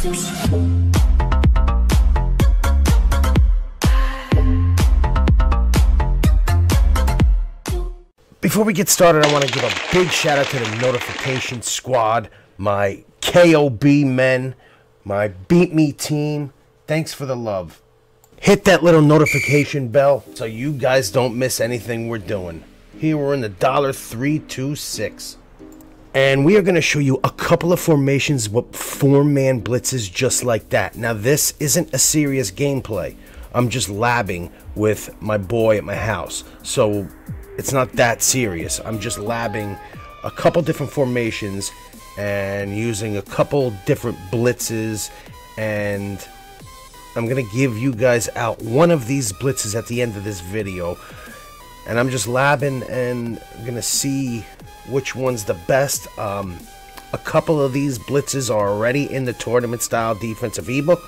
Before we get started, I want to give a big shout out to the notification squad, my KOB men, my Beat Me team. Thanks for the love. Hit that little notification bell so you guys don't miss anything we're doing. Here we're in the $326. And we are going to show you a couple of formations with four-man blitzes just like that. Now this isn't a serious gameplay. I'm just labbing with my boy at my house. So it's not that serious. I'm just labbing a couple different formations and using a couple different blitzes, and I'm gonna give you guys out one of these blitzes at the end of this video, and I'm just labbing and gonna see which one's the best. A couple of these blitzes are already in the tournament style defensive ebook,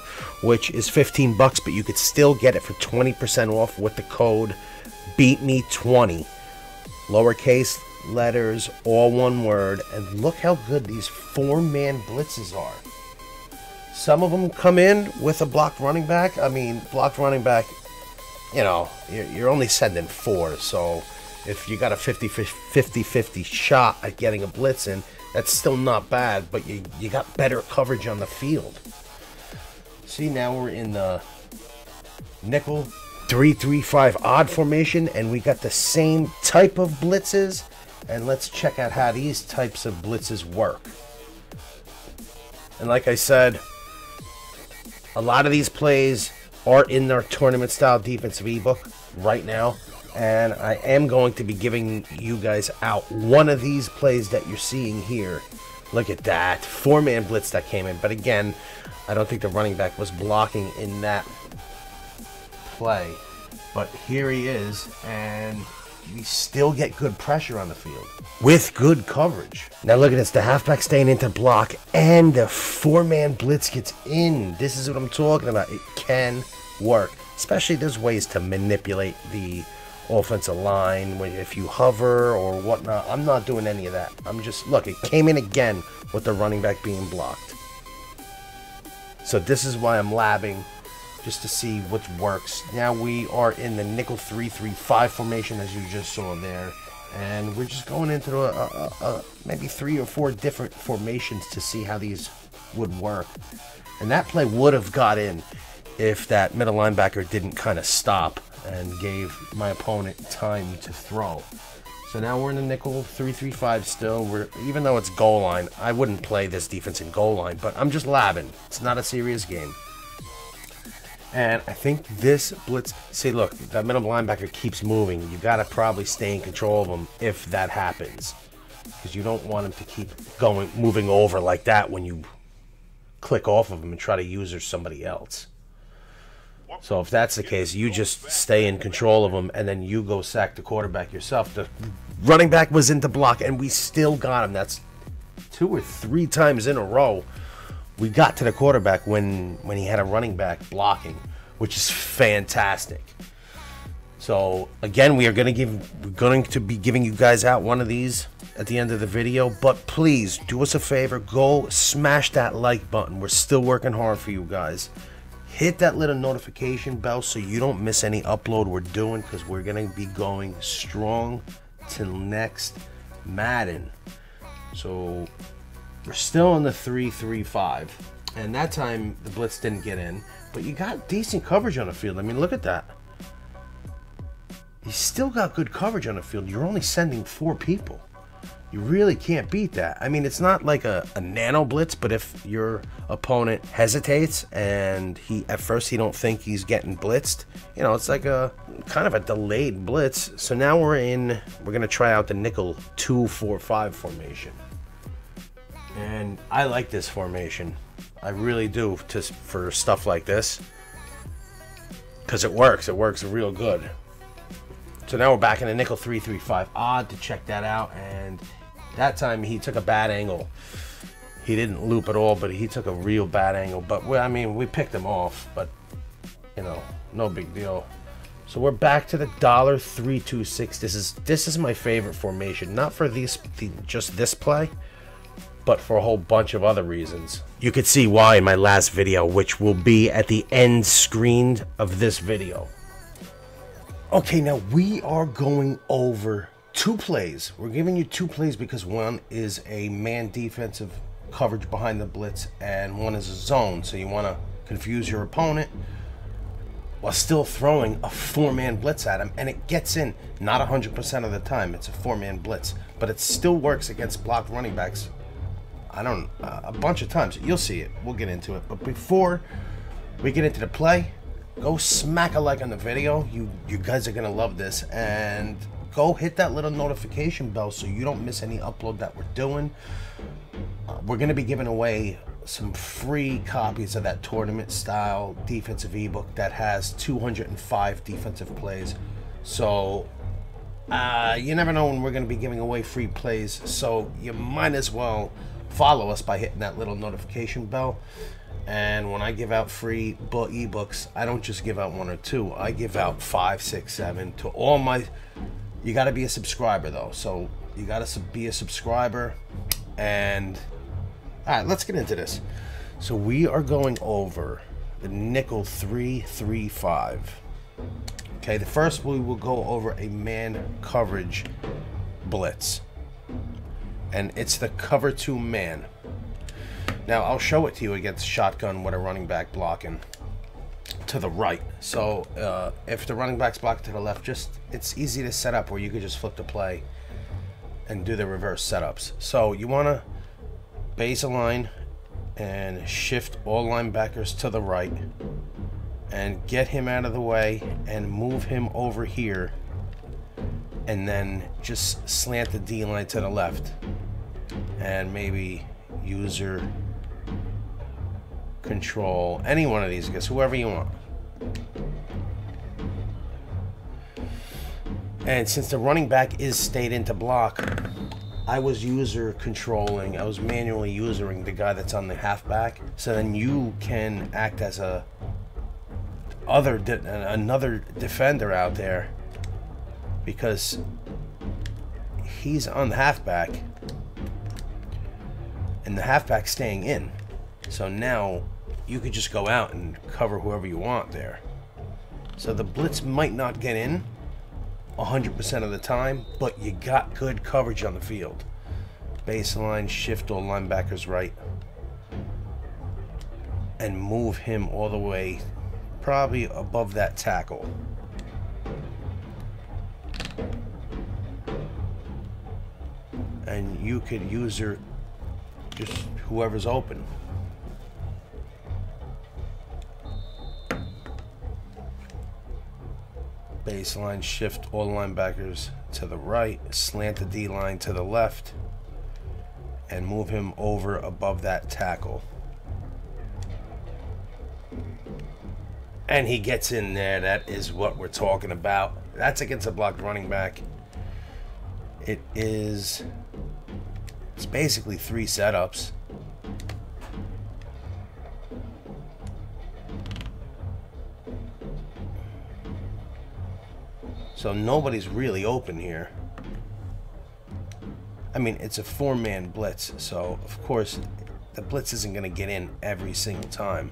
which is 15 bucks, but you could still get it for 20% off with the code BEATME20. Lowercase letters, all one word, and look how good these four-man blitzes are. Some of them come in with a blocked running back. I mean, blocked running back, you know, you're only sending four, so if you got a 50-50 shot at getting a blitz in, that's still not bad, but you got better coverage on the field. See, now we're in the nickel 3-3-5 odd formation, and we got the same type of blitzes, and let's check out how these types of blitzes work. And like I said, a lot of these plays are in their tournament style defensive ebook right now, and I am going to be giving you guys out one of these plays that you're seeing here. Look at that four-man blitz that came in, but again, I don't think the running back was blocking in that play, but here he is, and we still get good pressure on the field with good coverage. Now look at this, the halfback staying into block and the four-man blitz gets in. This is what I'm talking about. It can work, especially there's ways to manipulate the offensive line if you hover or whatnot. I'm not doing any of that. I'm just, look, it came in again with the running back being blocked. So this is why I'm labbing, just to see what works. Now we are in the nickel 3-3-5 formation, as you just saw there, and we're just going into maybe 3 or 4 different formations to see how these would work. And that play would have got in if that middle linebacker didn't kind of stop and gave my opponent time to throw. So now we're in the nickel 3-3-5 still. Even though it's goal line, I wouldn't play this defense in goal line, but I'm just labbing. It's not a serious game. And I think this blitz, see, look, that middle linebacker keeps moving. You got to probably stay in control of him if that happens, because you don't want him to keep moving over like that when you click off of him and try to use somebody else. So if that's the case, you just stay in control of him, and then you go sack the quarterback yourself. The running back was into block, and we still got him. That's 2 or 3 times in a row we got to the quarterback when he had a running back blocking, which is fantastic. So again, we're going to be giving you guys out one of these at the end of the video, but please do us a favor, go smash that like button. We're still working hard for you guys. Hit that little notification bell so you don't miss any upload we're doing, because we're going to be going strong till next Madden. So we're still in the 3-3-5, and that time the blitz didn't get in, but you got decent coverage on the field. I mean, look at that. You still got good coverage on the field. You're only sending 4 people. You really can't beat that. I mean, it's not like a nano blitz, but if your opponent hesitates and at first he don't think he's getting blitzed, you know, it's like a kind of a delayed blitz. So now we're going to try out the nickel 2-4-5 formation. And I like this formation. I really do, for stuff like this, because it works. It works real good. So now we're back in the nickel 3-3-5 odd to check that out. And that time he took a bad angle. He didn't loop at all, but he took a real bad angle. But I mean, we picked him off, but you know, no big deal. So we're back to the $326. This is my favorite formation. Not for just this play, but for a whole bunch of other reasons. You could see why in my last video, which will be at the end screen of this video. Okay, now we are going over 2 plays. We're giving you 2 plays because one is a man defensive coverage behind the blitz and one is a zone. So you want to confuse your opponent while still throwing a 4-man blitz at him, and it gets in. Not 100% of the time. It's a 4-man blitz, but it still works against blocked running backs. A bunch of times. You'll see it. We'll get into it. But before we get into the play, go smack a like on the video. You guys are gonna love this, and go hit that little notification bell so you don't miss any upload that we're doing. We're gonna be giving away some free copies of that tournament style defensive ebook that has 205 defensive plays. So you never know when we're going to be giving away free plays, so you might as well follow us by hitting that little notification bell. And when I give out free ebooks, I don't just give out 1 or 2, I give out 5, 6, 7 to all my... You got to be a subscriber though, so you got to be a subscriber. And all right, let's get into this. So we are going over the nickel 3-3-5. Okay, the first we will go over a man coverage blitz, and it's the cover 2 man. Now I'll show it to you against shotgun with a running back blocking to the right. So if the running back's blocking to the left, it's easy to set up where you could just flip the play and do the reverse setups. So you want to base a line and shift all linebackers to the right and get him out of the way and move him over here, and then just slant the D line to the left and maybe user control any one of these guys, whoever you want. And since the running back is stayed into block, I was user controlling, I was manually usering the guy that's on the halfback, so then you can act as another defender out there, because he's on the halfback and the halfback's staying in. So now you could just go out and cover whoever you want there. So the blitz might not get in 100% of the time, but you got good coverage on the field. Baseline, shift all linebackers right, and move him all the way probably above that tackle. And you could user just whoever's open. Baseline, shift all linebackers to the right, slant the D line to the left, and move him over above that tackle. And he gets in there. That is what we're talking about. That's against a blocked running back. It's basically 3 setups. So nobody's really open here. I mean, it's a 4-man blitz, so of course the blitz isn't going to get in every single time.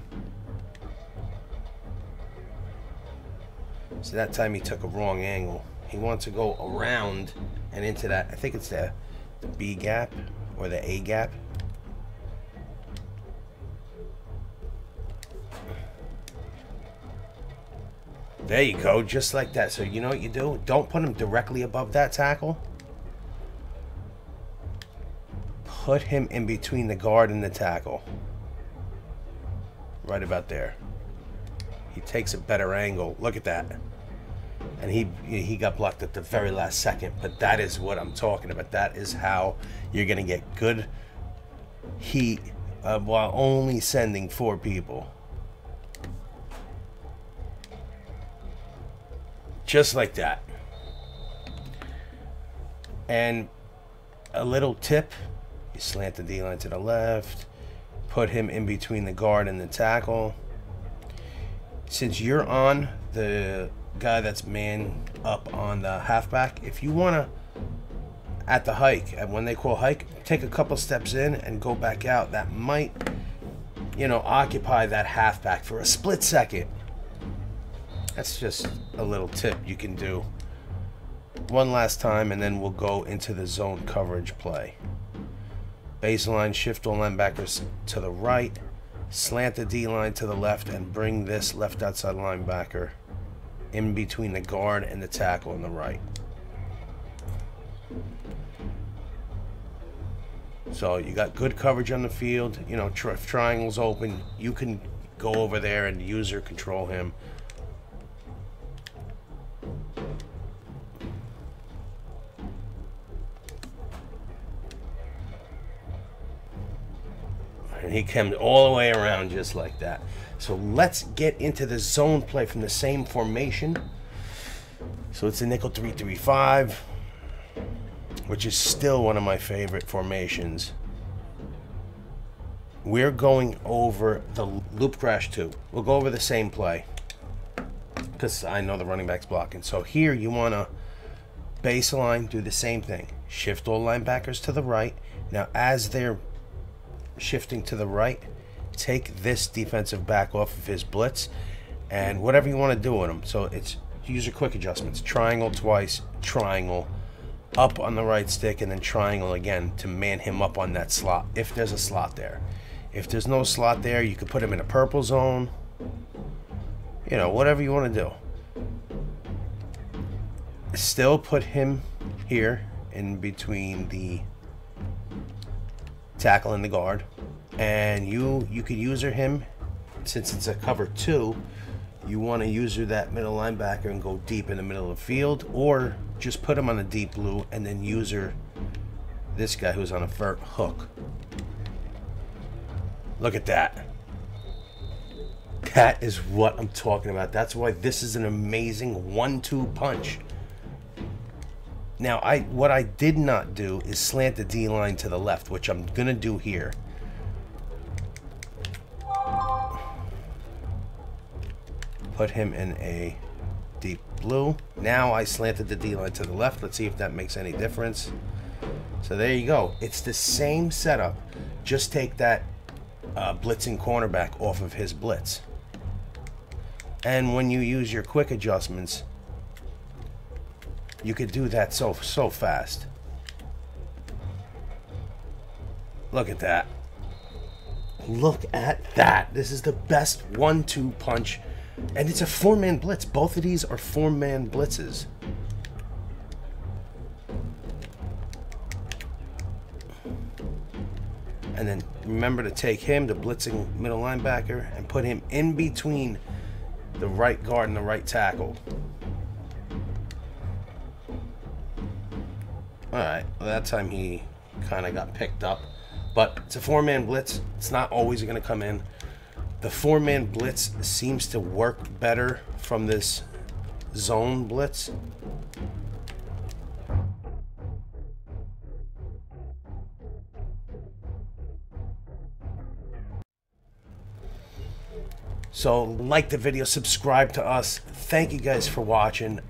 So that time he took a wrong angle. He wants to go around and into that, I think it's the B gap or the A gap. There you go, just like that. So you know what you do? Don't put him directly above that tackle. Put him in between the guard and the tackle. Right about there. He takes a better angle. Look at that. And he got blocked at the very last second. But that is what I'm talking about. That is how you're going to get good heat while only sending 4 people. Just like that. And a little tip, you slant the D-line to the left, put him in between the guard and the tackle. Since you're on the guy that's man up on the halfback, if you want to at the hike. And when they call hike, take a couple steps in and go back out. That might, you know, occupy that halfback for a split second. That's just a little tip you can do. One last time, and then we'll go into the zone coverage play. Baseline, shift all linebackers to the right, slant the D-line to the left, and bring this left outside linebacker in between the guard and the tackle on the right. So you got good coverage on the field. You know, if triangle's open, you can go over there and user control him. And he came all the way around just like that. So let's get into the zone play from the same formation. So it's a nickel 3-3-5, which is still one of my favorite formations. We're going over the loop crash 2. We'll go over the same play because I know the running back's blocking. So here you want to baseline, do the same thing. Shift all linebackers to the right. Now as they're shifting to the right, take this defensive back off of his blitz and whatever you want to do with him. So it's use your quick adjustments. Triangle twice, triangle, up on the right stick, and then triangle again to man him up on that slot if there's a slot there. If there's no slot there, you could put him in a purple zone. You know, whatever you want to do. Still put him here in between the tackle and the guard, and you could user him since it's a cover 2. You want to user that middle linebacker and go deep in the middle of the field, or just put him on a deep blue and then user this guy who's on a vert hook. Look at that. That is what I'm talking about. That's why this is an amazing 1-2 punch. Now, what I did not do is slant the D-line to the left, which I'm going to do here. Put him in a deep blue. Now I slanted the D-line to the left. Let's see if that makes any difference. So there you go. It's the same setup. Just take that blitzing cornerback off of his blitz. And when you use your quick adjustments, you could do that so fast. Look at that. Look at that. This is the best 1-2 punch. And it's a 4-man blitz. Both of these are 4-man blitzes. And then remember to take him, the blitzing middle linebacker, and put him in between the right guard and the right tackle. Alright, well, that time he kind of got picked up. But it's a 4-man blitz. It's not always going to come in. The 4-man blitz seems to work better from this zone blitz. So like the video, subscribe to us. Thank you guys for watching.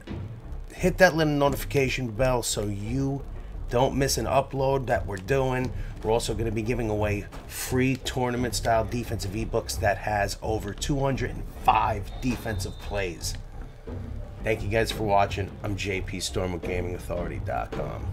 Hit that little notification bell so you don't miss an upload that we're doing. We're also going to be giving away free tournament style defensive ebooks that has over 205 defensive plays. Thank you guys for watching. I'm JP Storm with GamingAuthority.com.